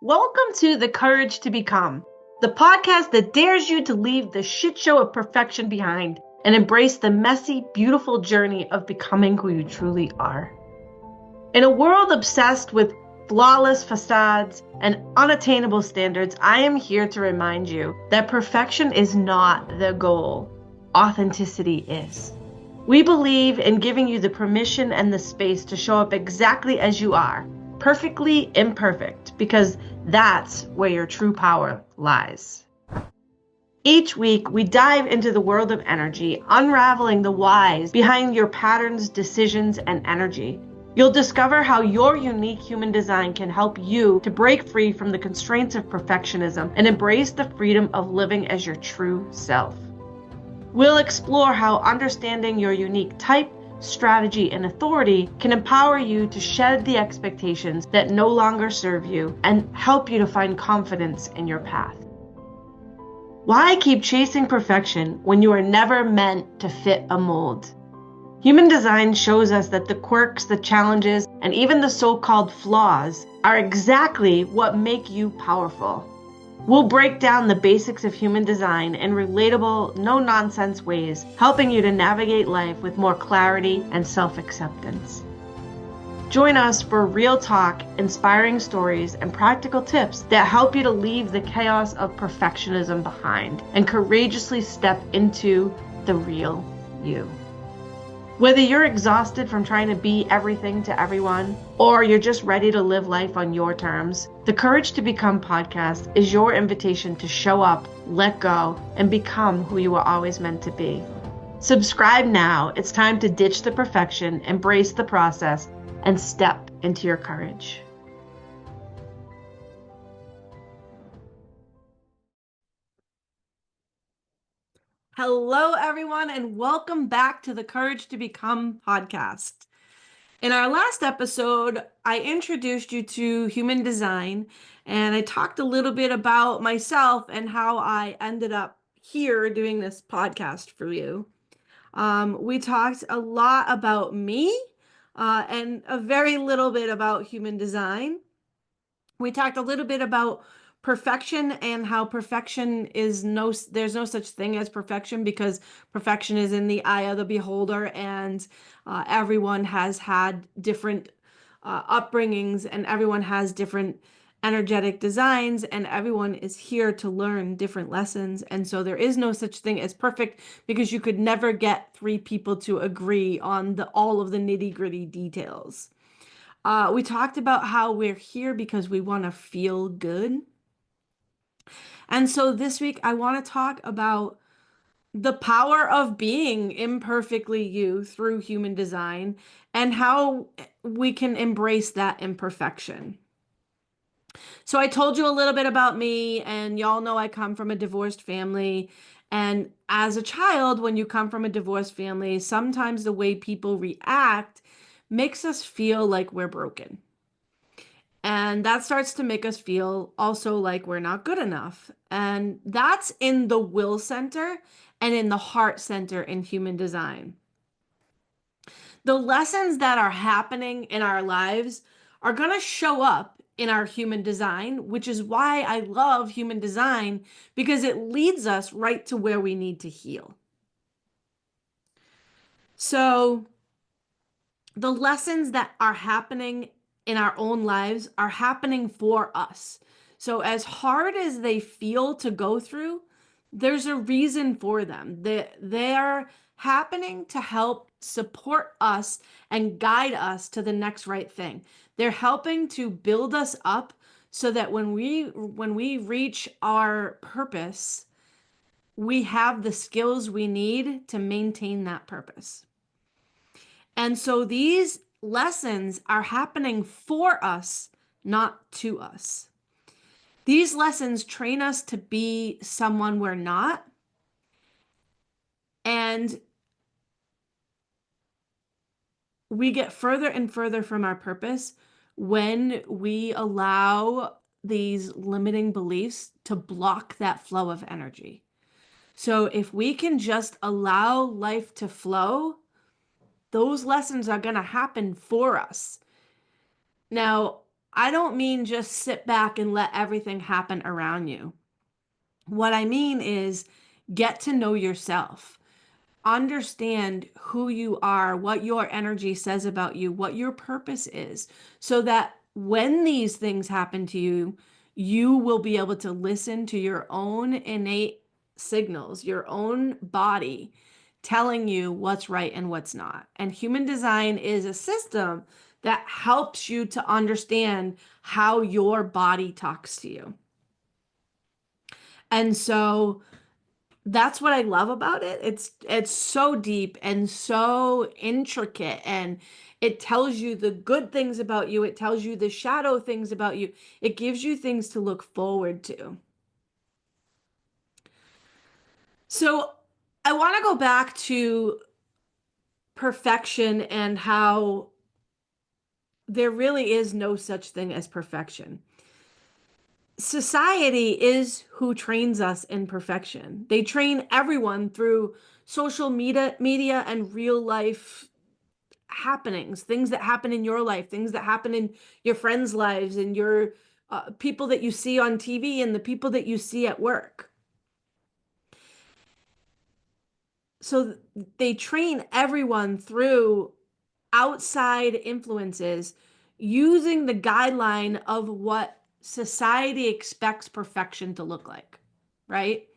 Welcome to The Courage to Become, the podcast that dares you to leave the shit show of perfection behind and embrace the messy, beautiful journey of becoming who you truly are. In a world obsessed with flawless facades and unattainable standards, I am here to remind you that perfection is not the goal. Authenticity is. We believe in giving you the permission and the space to show up exactly as you are, perfectly imperfect, because that's where your true power lies. Each week, we dive into the world of energy, unraveling the whys behind your patterns, decisions, and energy. You'll discover how your unique human design can help you to break free from the constraints of perfectionism and embrace the freedom of living as your true self. We'll explore how understanding your unique type, strategy, and authority can empower you to shed the expectations that no longer serve you and help you to find confidence in your path. Why keep chasing perfection when you are never meant to fit a mold? Human design shows us that the quirks, the challenges, and even the so-called flaws are exactly what make you powerful. We'll break down the basics of human design in relatable, no-nonsense ways, helping you to navigate life with more clarity and self-acceptance. Join us for real talk, inspiring stories, and practical tips that help you to leave the chaos of perfectionism behind and courageously step into the real you. Whether you're exhausted from trying to be everything to everyone, or you're just ready to live life on your terms, the Courage to Become podcast is your invitation to show up, let go, and become who you were always meant to be. Subscribe now. It's time to ditch the perfection, embrace the process, and step into your courage. Hello, everyone, and welcome back to the Courage to Become podcast. In our last episode, I introduced you to human design, and I talked a little bit about myself and how I ended up here doing this podcast for you. We talked a lot about me and a very little bit about human design. We talked a little bit about perfection and how perfection is there's no such thing as perfection because perfection is in the eye of the beholder, and everyone has had different upbringings, and everyone has different energetic designs, and everyone is here to learn different lessons. And so there is no such thing as perfect because you could never get three people to agree on all of the nitty-gritty details. We talked about how we're here because we want to feel good. And so this week, I want to talk about the power of being imperfectly you through human design and how we can embrace that imperfection. So I told you a little bit about me, and y'all know I come from a divorced family. And as a child, when you come from a divorced family, sometimes the way people react makes us feel like we're broken. And that starts to make us feel also like we're not good enough. And that's in the will center and in the heart center in human design. The lessons that are happening in our lives are going to show up in our human design, which is why I love human design, because it leads us right to where we need to heal. So the lessons that are happening in our own lives are happening for us. So as hard as they feel to go through, there's a reason for them. They're happening to help support us and guide us to the next right thing. They're helping to build us up so that when we reach our purpose, we have the skills we need to maintain that purpose. And so these lessons are happening for us, not to us. These lessons train us to be someone we're not. And we get further and further from our purpose when we allow these limiting beliefs to block that flow of energy. So if we can just allow life to flow, those lessons are going to happen for us. Now, I don't mean just sit back and let everything happen around you. What I mean is get to know yourself. Understand who you are, what your energy says about you, what your purpose is, so that when these things happen to you, you will be able to listen to your own innate signals, your own body telling you what's right and what's not. And human design is a system that helps you to understand how your body talks to you. And so that's what I love about it. It's so deep and so intricate, and it tells you the good things about you. It tells you the shadow things about you. It gives you things to look forward to. So I want to go back to perfection and how there really is no such thing as perfection. Society is who trains us in perfection. They train everyone through social media and real life happenings, things that happen in your life, things that happen in your friends' lives, and your people that you see on TV and the people that you see at work. So they train everyone through outside influences using the guideline of what society expects perfection to look like, right?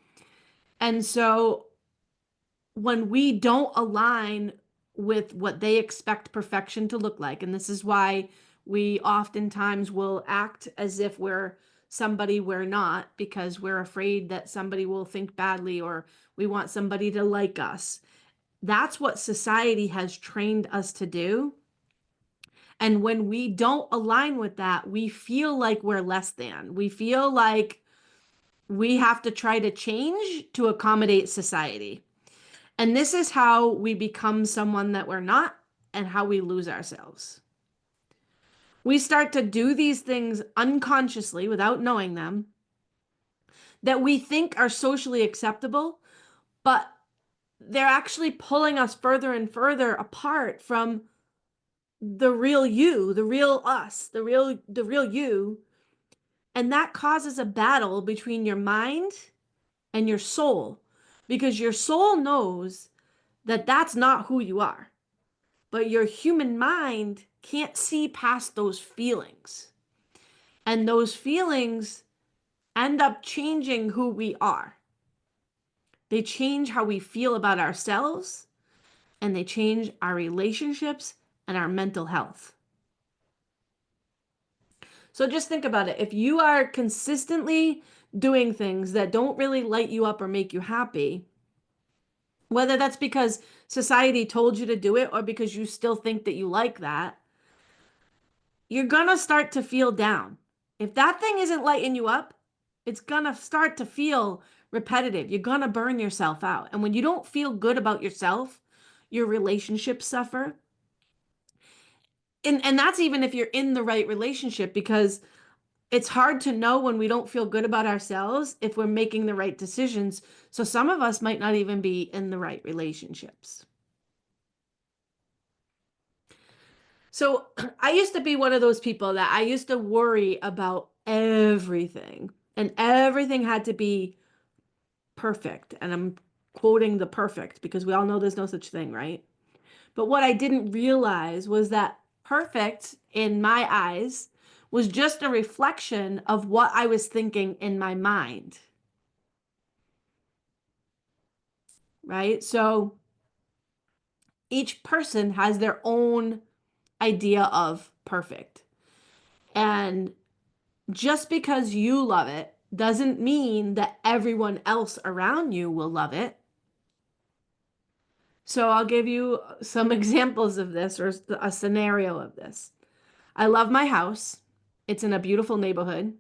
And so when we don't align with what they expect perfection to look like, and this is why we oftentimes will act as if we're somebody we're not, because we're afraid that somebody will think badly or we want somebody to like us. That's what society has trained us to do. And when we don't align with that, we feel like we're less than. We feel like we have to try to change to accommodate society. And this is how we become someone that we're not and how we lose ourselves. We start to do these things unconsciously without knowing them that we think are socially acceptable, but they're actually pulling us further and further apart from the real you, the real us, the real you. And that causes a battle between your mind and your soul, because your soul knows that that's not who you are. But your human mind can't see past those feelings. And those feelings end up changing who we are. They change how we feel about ourselves, and they change our relationships and our mental health. So just think about it. If you are consistently doing things that don't really light you up or make you happy, whether that's because society told you to do it or because you still think that you like that, you're gonna start to feel down. If that thing isn't lighting you up, it's gonna start to feel repetitive. You're gonna burn yourself out. And when you don't feel good about yourself, your relationships suffer. And that's even if you're in the right relationship, because it's hard to know when we don't feel good about ourselves if we're making the right decisions. So some of us might not even be in the right relationships. So I used to be one of those people that I used to worry about everything, and everything had to be perfect. And I'm quoting the perfect because we all know there's no such thing, right? But what I didn't realize was that perfect in my eyes was just a reflection of what I was thinking in my mind, right? So each person has their own idea of perfect. And just because you love it doesn't mean that everyone else around you will love it. So I'll give you some examples of this, or a scenario of this. I love my house. It's in a beautiful neighborhood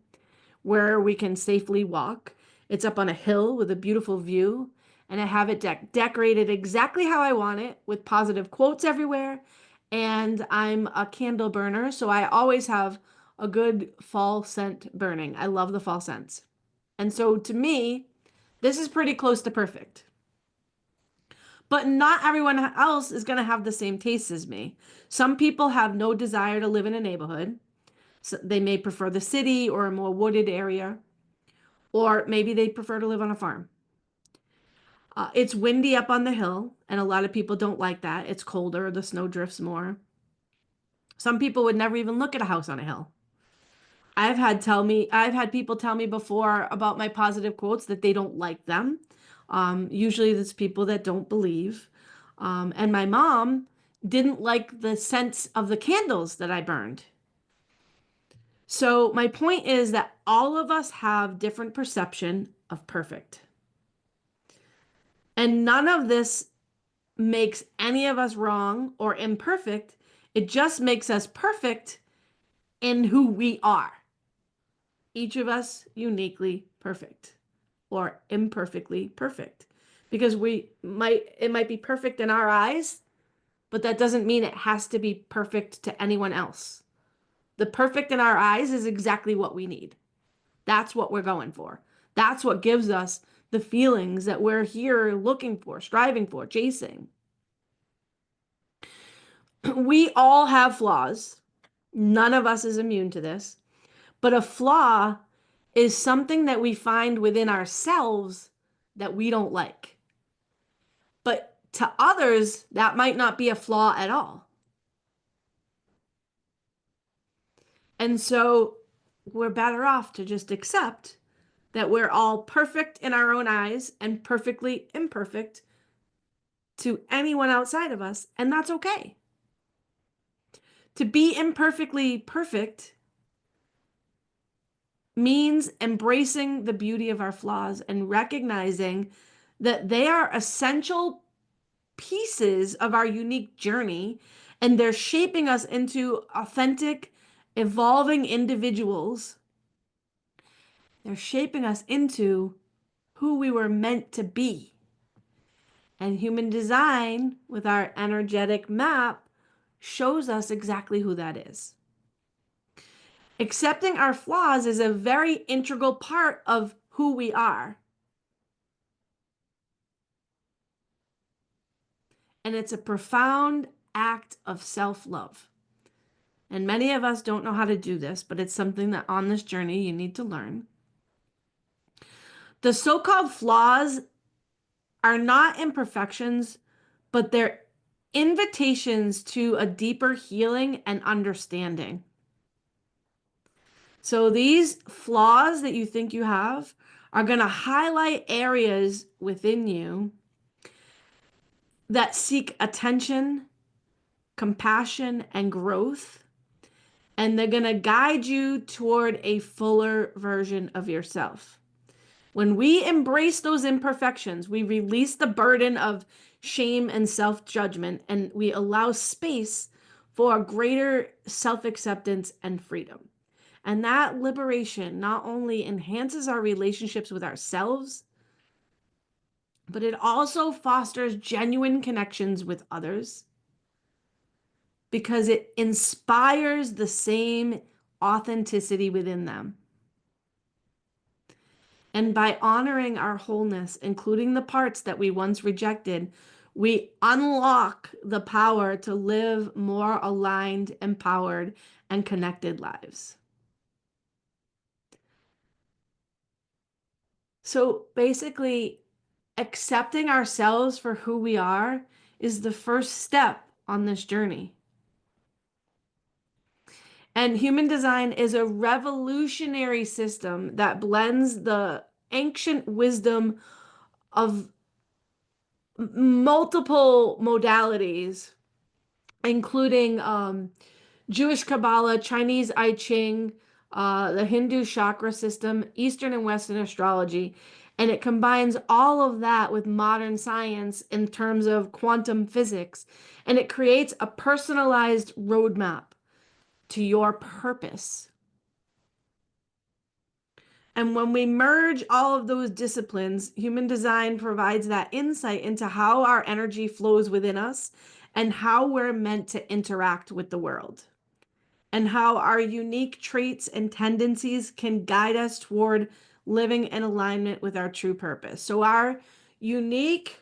where we can safely walk. It's up on a hill with a beautiful view, and I have it decorated exactly how I want it, with positive quotes everywhere. And I'm a candle burner, so I always have a good fall scent burning. I love the fall scents. And so to me, this is pretty close to perfect. But not everyone else is going to have the same tastes as me. Some people have no desire to live in a neighborhood. So they may prefer the city or a more wooded area, or maybe they prefer to live on a farm. It's windy up on the hill, and a lot of people don't like that. It's colder, the snow drifts more. Some people would never even look at a house on a hill. I've had people tell me before about my positive quotes that they don't like them. Usually it's people that don't believe. And my mom didn't like the scents of the candles that I burned. So my point is that all of us have different perception of perfect. And none of this makes any of us wrong or imperfect. It just makes us perfect in who we are. Each of us uniquely perfect or imperfectly perfect. Because it might be perfect in our eyes, but that doesn't mean it has to be perfect to anyone else. The perfect in our eyes is exactly what we need. That's what we're going for. That's what gives us the feelings that we're here looking for, striving for, chasing. We all have flaws. None of us is immune to this. But a flaw is something that we find within ourselves that we don't like. But to others, that might not be a flaw at all. And so we're better off to just accept that we're all perfect in our own eyes and perfectly imperfect to anyone outside of us, and that's okay. To be imperfectly perfect means embracing the beauty of our flaws and recognizing that they are essential pieces of our unique journey, and they're shaping us into authentic, evolving individuals. They're shaping us into who we were meant to be. And human design, with our energetic map, shows us exactly who that is. Accepting our flaws is a very integral part of who we are. And it's a profound act of self-love. And many of us don't know how to do this, but it's something that on this journey you need to learn. The so-called flaws are not imperfections, but they're invitations to a deeper healing and understanding. So these flaws that you think you have are going to highlight areas within you that seek attention, compassion, and growth. And they're going to guide you toward a fuller version of yourself. When we embrace those imperfections, we release the burden of shame and self-judgment, and we allow space for greater self-acceptance and freedom. And that liberation not only enhances our relationships with ourselves, but it also fosters genuine connections with others because it inspires the same authenticity within them. And by honoring our wholeness, including the parts that we once rejected, we unlock the power to live more aligned, empowered, and connected lives. So basically, accepting ourselves for who we are is the first step on this journey. And human design is a revolutionary system that blends the ancient wisdom of multiple modalities, including Jewish Kabbalah, Chinese I Ching, the Hindu chakra system, Eastern and Western astrology. And it combines all of that with modern science in terms of quantum physics. And it creates a personalized roadmap to your purpose. And when we merge all of those disciplines, human design provides that insight into how our energy flows within us and how we're meant to interact with the world, and how our unique traits and tendencies can guide us toward living in alignment with our true purpose. So our unique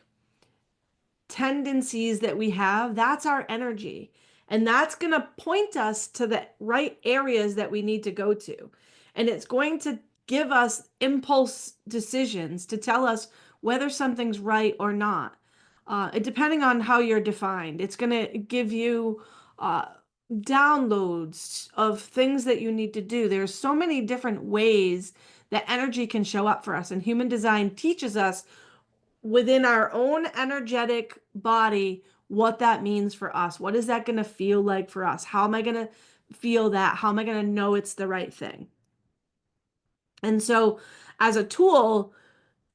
tendencies that we have, that's our energy. And that's going to point us to the right areas that we need to go to. And it's going to give us impulse decisions to tell us whether something's right or not. Depending on how you're defined, it's going to give you uh, downloads of things that you need to do. There's so many different ways that energy can show up for us. And human design teaches us within our own energetic body what that means for us. What is that going to feel like for us? How am I going to feel that? How am I going to know it's the right thing? And so, as a tool,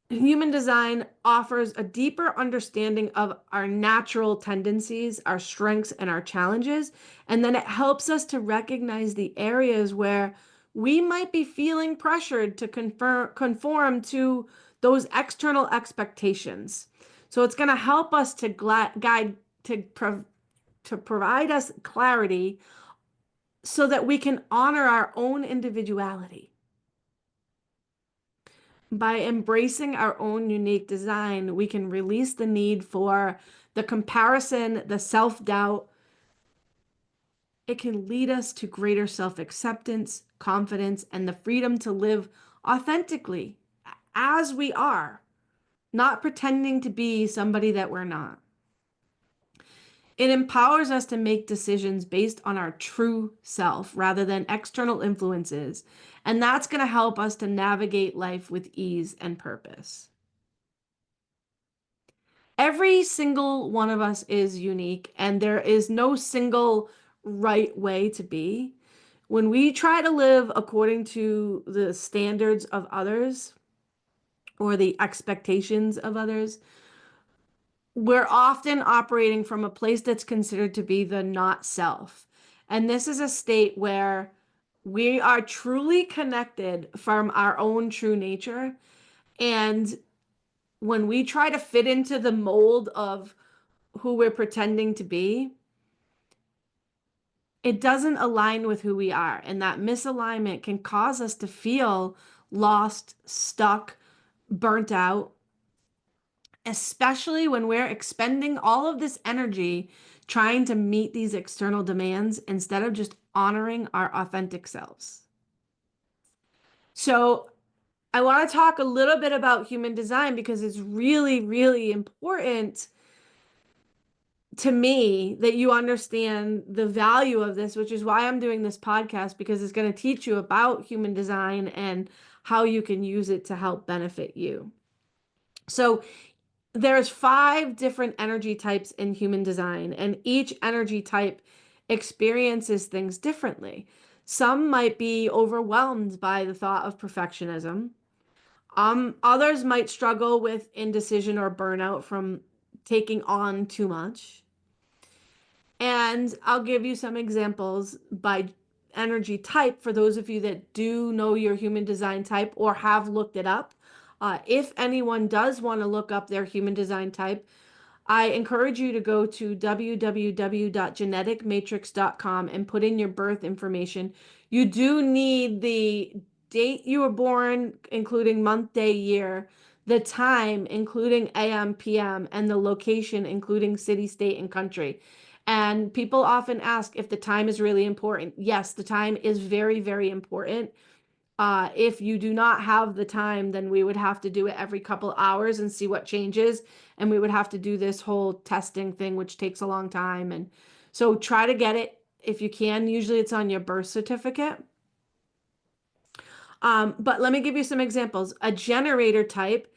human design offers a deeper understanding of our natural tendencies, our strengths, and our challenges. And then it helps us to recognize the areas where we might be feeling pressured to conform to those external expectations. So it's going to help us to guide, to provide us clarity so that we can honor our own individuality. By embracing our own unique design, we can release the need for the comparison, the self-doubt. It can lead us to greater self-acceptance, confidence, and the freedom to live authentically as we are, not pretending to be somebody that we're not. It empowers us to make decisions based on our true self rather than external influences. And that's going to help us to navigate life with ease and purpose. Every single one of us is unique, and there is no single right way to be. When we try to live according to the standards of others or the expectations of others, we're often operating from a place that's considered to be the not self. And this is a state where we are truly connected from our own true nature. And when we try to fit into the mold of who we're pretending to be, it doesn't align with who we are. And that misalignment can cause us to feel lost, stuck, burnt out, especially when we're expending all of this energy trying to meet these external demands instead of just honoring our authentic selves. So I want to talk a little bit about human design because it's really, really important to me that you understand the value of this, which is why I'm doing this podcast, because it's going to teach you about human design and how you can use it to help benefit you. So there's 5 different energy types in human design, and each energy type experiences things differently. Some might be overwhelmed by the thought of perfectionism. Others might struggle with indecision or burnout from taking on too much. And I'll give you some examples by energy type for those of you that do know your human design type or have looked it up. If anyone does want to look up their human design type, I encourage you to go to www.geneticmatrix.com and put in your birth information. You do need the date you were born, including month, day, year, the time, including AM, PM, and the location, including city, state, and country. And people often ask if the time is really important. Yes, the time is very, very important. If you do not have the time, then we would have to do it every couple hours and see what changes. And we would have to do this whole testing thing, which takes a long time. And so try to get it if you can. Usually it's on your birth certificate. But let me give you some examples. A generator type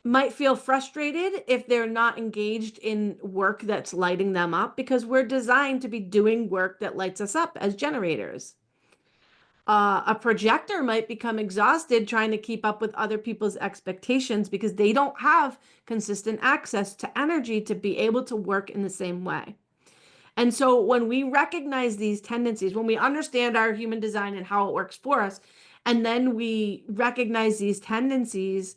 might feel frustrated if they're not engaged in work that's lighting them up, because we're designed to be doing work that lights us up as generators. A projector might become exhausted trying to keep up with other people's expectations because they don't have consistent access to energy to be able to work in the same way. And so when we recognize these tendencies, when we understand our human design and how it works for us, and then we recognize these tendencies,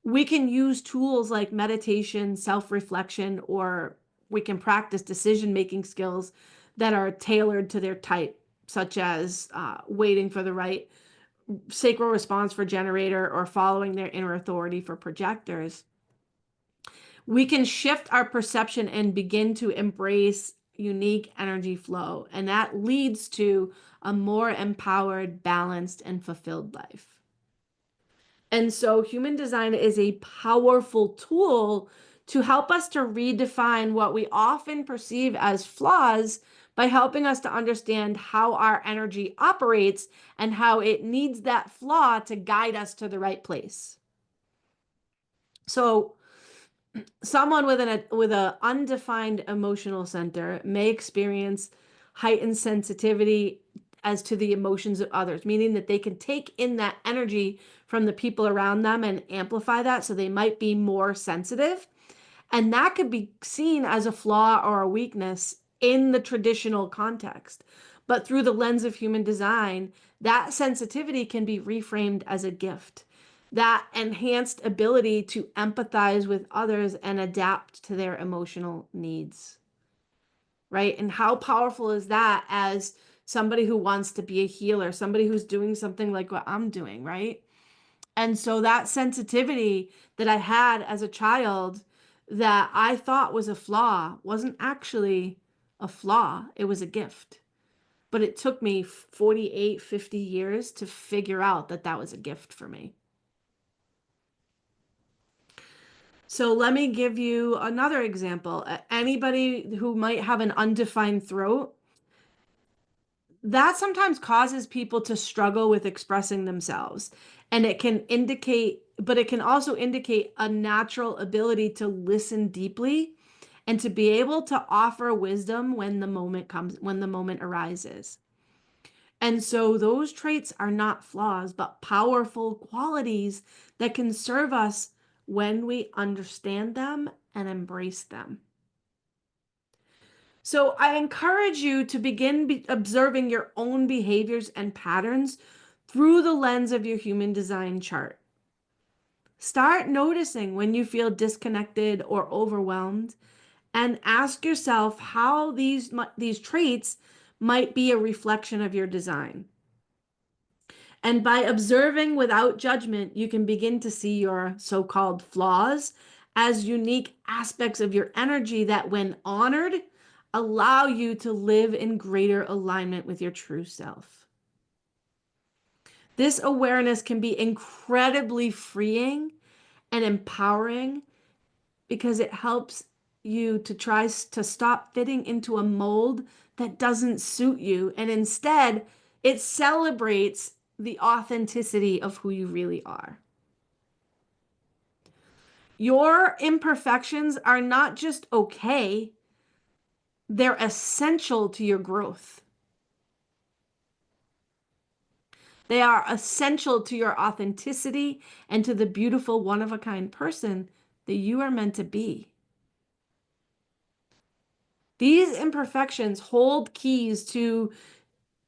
we can use tools like meditation, self-reflection, or we can practice decision-making skills that are tailored to their type, such as waiting for the right sacral response for generator or following their inner authority for projectors. We can shift our perception and begin to embrace unique energy flow. And that leads to a more empowered, balanced, and fulfilled life. And so human design is a powerful tool to help us to redefine what we often perceive as flaws by helping us to understand how our energy operates and how it needs that flaw to guide us to the right place. So someone with an undefined emotional center may experience heightened sensitivity as to the emotions of others, meaning that they can take in that energy from the people around them and amplify that, so they might be more sensitive. And that could be seen as a flaw or a weakness in the traditional context. But through the lens of human design, that sensitivity can be reframed as a gift. That enhanced ability to empathize with others and adapt to their emotional needs. Right? And how powerful is that as somebody who wants to be a healer, somebody who's doing something like what I'm doing, right? And so that sensitivity that I had as a child that I thought was a flaw wasn't actually a flaw. It was a gift. But it took me 48, 50 years to figure out that that was a gift for me. So let me give you another example. Anybody who might have an undefined throat, that sometimes causes people to struggle with expressing themselves. And it can indicate, but it can also indicate a natural ability to listen deeply and to be able to offer wisdom when the moment comes, when the moment arises. And so those traits are not flaws, but powerful qualities that can serve us when we understand them and embrace them. So I encourage you to begin observing your own behaviors and patterns through the lens of your human design chart. Start noticing when you feel disconnected or overwhelmed, and ask yourself how these traits might be a reflection of your design. And by observing without judgment, you can begin to see your so-called flaws as unique aspects of your energy that, when honored, allow you to live in greater alignment with your true self. This awareness can be incredibly freeing and empowering because it helps you to try to stop fitting into a mold that doesn't suit you. And instead, it celebrates the authenticity of who you really are. Your imperfections are not just okay, they're essential to your growth. They are essential to your authenticity and to the beautiful, one-of-a-kind person that you are meant to be. These imperfections hold keys to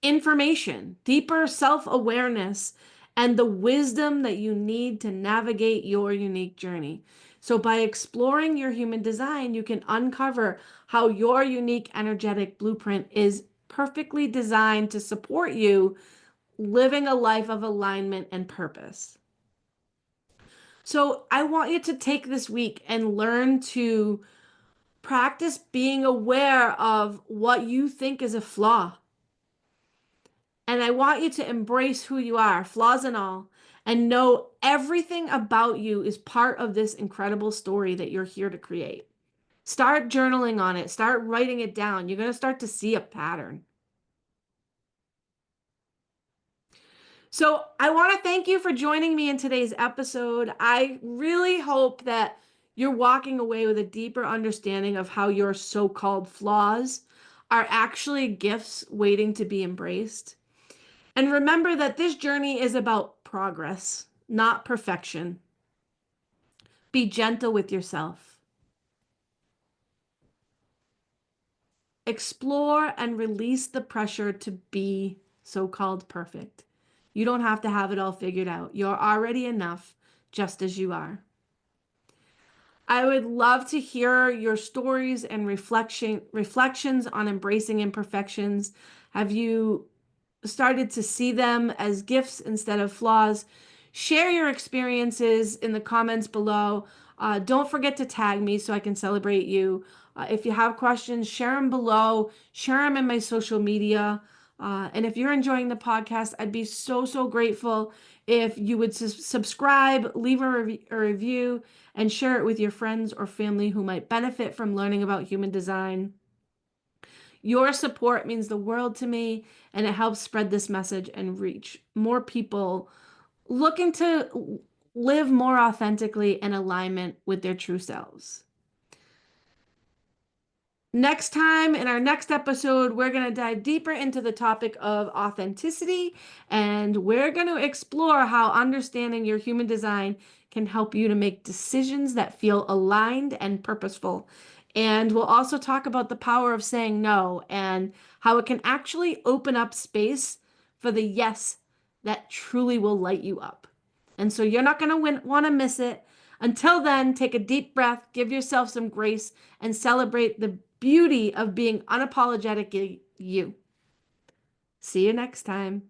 information, deeper self-awareness, and the wisdom that you need to navigate your unique journey. So by exploring your human design, you can uncover how your unique energetic blueprint is perfectly designed to support you living a life of alignment and purpose. So I want you to take this week and learn to practice being aware of what you think is a flaw. And I want you to embrace who you are, flaws and all, and know everything about you is part of this incredible story that you're here to create. Start journaling on it. Start writing it down. You're going to start to see a pattern. So I want to thank you for joining me in today's episode. I really hope that you're walking away with a deeper understanding of how your so-called flaws are actually gifts waiting to be embraced. And remember that this journey is about progress, not perfection. Be gentle with yourself. Explore and release the pressure to be so-called perfect. You don't have to have it all figured out. You're already enough just as you are. I would love to hear your stories and reflections on embracing imperfections. Have you started to see them as gifts instead of flaws? Share your experiences in the comments below. Don't forget to tag me so I can celebrate you. If you have questions, share them below, share them in my social media. And if you're enjoying the podcast, I'd be so, so grateful if you would subscribe, leave a review, and share it with your friends or family who might benefit from learning about human design. Your support means the world to me, and it helps spread this message and reach more people looking to live more authentically in alignment with their true selves. Next time, in our next episode, we're going to dive deeper into the topic of authenticity, and we're going to explore how understanding your human design can help you to make decisions that feel aligned and purposeful. And we'll also talk about the power of saying no and how it can actually open up space for the yes that truly will light you up. And so you're not going to want to miss it. Until then, take a deep breath, give yourself some grace, and celebrate the beauty of being unapologetically you. See you next time.